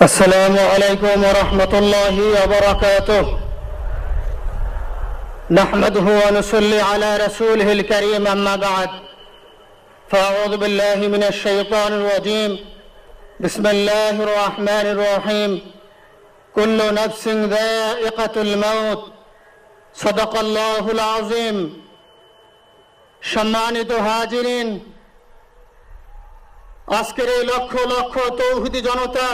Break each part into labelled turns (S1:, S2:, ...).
S1: السلام عليكم ورحمة الله وبركاته. نحمده ونصلي على رسوله الكريم، أما بعد، فأعوذ بالله من الشيطان الرجيم. بسم الله الرحمن الرحيم. كل نفس ذائقة الموت. صدق الله العظيم. সম্মানিত হাজিরিন, আজকের এই লক্ষ লক্ষ তৌহিদি জনতা,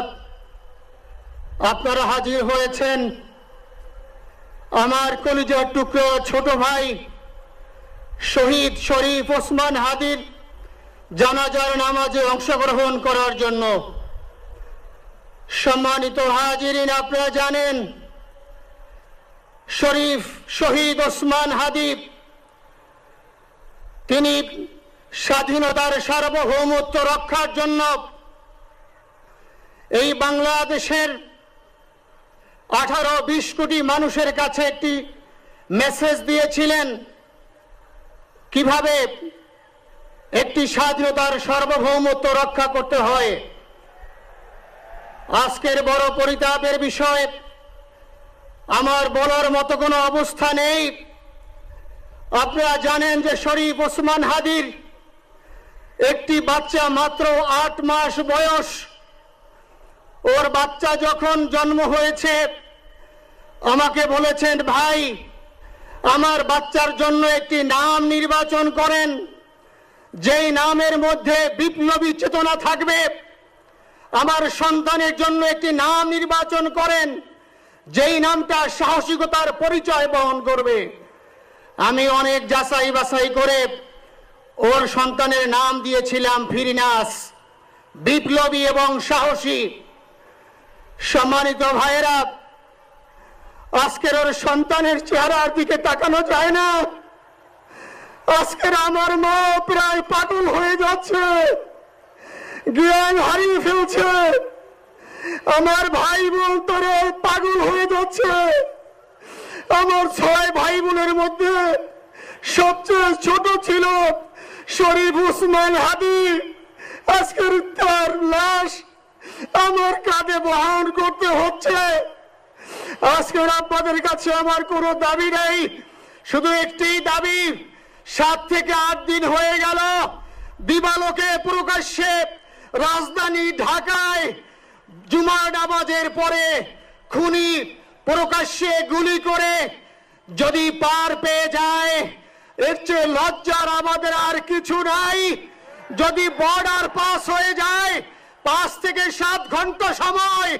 S1: আপনারা হাজির হয়েছেন আমার কলিজার টুকরো ছোট ভাই শহীদ শরীফ ওসমান হাদির জানাজার নামাজে অংশগ্রহণ করার জন্য। সম্মানিত হাজিরিন, আপনারা জানেন শহীদ ওসমান হাদি তিনি স্বাধীনতার সার্বভৌমত্ব রক্ষার জন্য এই বাংলাদেশের 18-20 কোটি মানুষের কাছে একটি মেসেজ দিয়েছিলেন কিভাবে একটি স্বাধীনতার সার্বভৌমত্ব রক্ষা করতে হয়। আজকের বড় পরিতাপের বিষয়, আমার বলার মতো কোনো অবস্থা নেই। আপনারা জানেন যে শরীফ ওসমান হাদির একটি বাচ্চা, মাত্র 8 মাস বয়স। ওর বাচ্চা যখন জন্ম হয়েছে আমাকে বলেছেন, ভাই, আমার বাচ্চার জন্য একটি নাম নির্বাচন করেন, যেই নামের মধ্যে বিপ্লবী চেতনা থাকবে। আমার সন্তানের জন্য একটি নাম নির্বাচন করেন, যেই নামটা সাহসিকতার পরিচয় বহন করবে। আমি অনেক যাচাই বাছাই করে ওর সন্তানের নাম দিয়েছিলাম ফিরিনাস, বিপ্লবী এবং সাহসী। সম্মানিত ভাইয়েরা, আজকের ওর সন্তানের চেহারার দিকে তাকানো যায় না। আজকের আমার মা প্রায় পাগল হয়ে যাচ্ছে, জ্ঞান হারিয়ে ফেলছে। আমার ভাই বোন তোরা পাগল হয়ে যাচ্ছে। আমার 6 ভাই বোনের মধ্যে সবচেয়ে ছোট ছিল শরীফ ওসমান হাদি। আজকের তার লাশ আমার কাঁধে বহন করতে হচ্ছে। আজকের আপনাদের কাছে আমার কোনো দাবি নেই, শুধু একটি দাবি। 7 থেকে 8 দিন হয়ে গেল দিবালোকে প্রকাশ্যে রাজধানী ঢাকায় জুমার নামাজের পরে খুনি প্রকাশ্যে গুলি করে যদি পার পেয়ে যায়, এর চেয়ে লজ্জার আমাদের আর কিছু নাই। যদি বর্ডার পাস হয়ে যায়, 5 থেকে 7 ঘন্টা সময়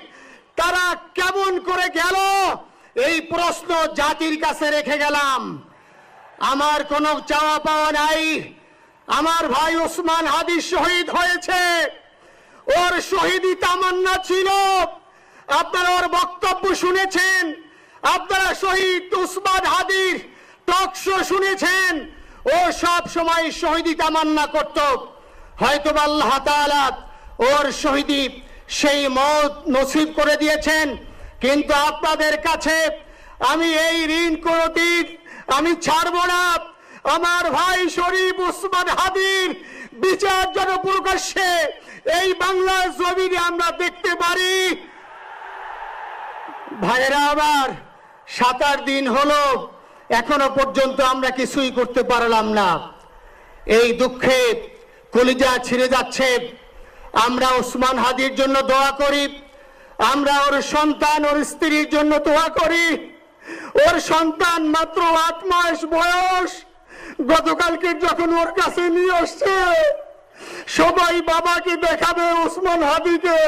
S1: তারা কেমন করে গেল, এই প্রশ্ন জাতির কাছে রেখে গেলাম। আমার কোনো চাওয়া পাওয়া নাই। আমার ভাই ওসমান হাদি শহীদ হয়েছে, ওর শহীদি তামান্না ছিল। আপনারা ওর বক্তব্য শুনেছেন, আপনারা শহীদ ওসমান হাদির টক শো শুনেছেন। ও সব সময় শহীদি তামান্না করত। হয়তো আল্লাহ তাআলা ওর শহীদি সেই মওত নসিব করে দিয়েছেন। কিন্তু আপনাদের কাছে আমি এই ঋণ কোনদিন আমি ছাড়ব না। আমার ভাই শরীফ ওসমান হাদির বিচার যেন প্রকাশ্যে এই বাংলার জমিনে আমরা দেখতে পারি। ভাইরা আমার, 7-8 দিন হলো, এখনো পর্যন্ত আমরা কিছুই করতে পারলাম না। এই দুঃখে কলিজা ছিঁড়ে যাচ্ছে। আমরা ওসমান হাদির জন্য দোয়া করি, আমরা ওর সন্তান, ওর স্ত্রীর জন্য দোয়া করি। ওর সন্তান মাত্র 8 মাস বয়স। গতকালকে যখন ওর কাছে নিয়ে আসছে, সবাই বাবাকে দেখাবে ওসমান হাদিকে।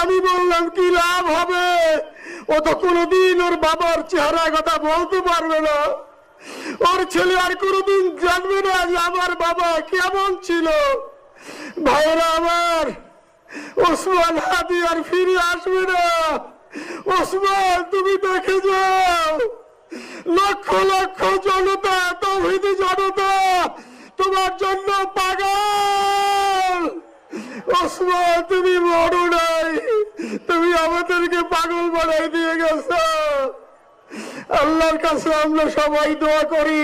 S1: আমি বললাম, কি লাভ হবে? ও তো কোনোদিন ওর বাবার চেহারা কথা বলতে পারবে না। ওর ছেলে আর কোনোদিন জানবে না যে আমার বাবা কেমন ছিল। ভাইরা আমার, ওসমান হাদি আর ফিরে আসবে না। ওসমান, তুমি দেখে যাও, লক্ষ লক্ষ জনতা, তৌহিদি জনতা তোমার জন্য পাগল। ওসমান, তুমি মরো নাই, তুমি আমাদেরকে পাগল বানাই দিয়ে গেছো। আল্লাহর কাছে আমরা সবাই দোয়া করি,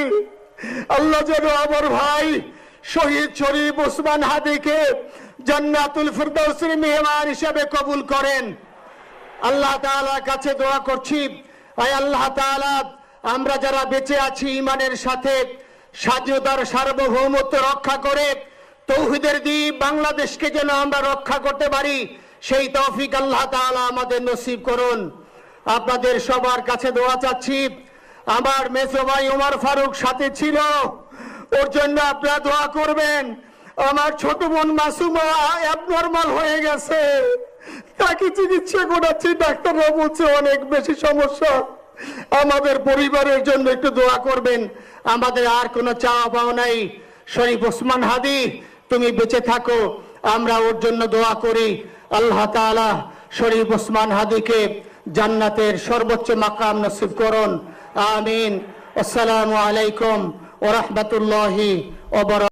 S1: আল্লাহ যেন আমার ভাই শহীদ শরীফ ওসমান হাদিকে জান্নাতুল ফিরদাউসের মেহমান হিসেবে কবুল করেন। আল্লাহ তাআলার কাছে দোয়া করছি, আয় আল্লাহ তাআলা, আমরা যারা বেঁচে আছি ঈমানের সাথে স্বাধীনতার সার্বভৌমত্ব রক্ষা করে তৌহিদের দ্বীপ বাংলাদেশকে যেন আমরা রক্ষা করতে পারি, সেই তৌফিক আল্লাহ তাআলা আমাদের নসিব করুন। আপনাদের সবার কাছে দোয়া চাচ্ছি। আমার মেজো ভাই ওমর ফারুক সাথে ছিল, ওর জন্য আপনারা দোয়া করবেন। আমার ছোট বোন মাসুমা অ্যাবনরমাল হয়ে গেছে, তাকে চিকিৎসা করাচ্ছি, ডাক্তাররা বলছে অনেক বেশি সমস্যা। আমাদের পরিবারের জন্য একটু দোয়া করবেন। আমাদের আর কোনো চাওয়া পাওয়া নাই। শরীফ ওসমান হাদি, তুমি বেঁচে থাকো, আমরা ওর জন্য দোয়া করি। আল্লাহ তাআলা শরীফ ওসমান হাদিকে জান্নাতের সর্বোচ্চ মাকাম নসিব করুন। আমিন। আসসালামু আলাইকুম ওয়া রাহমাতুল্লাহি ওয়া বারাকাতুহু।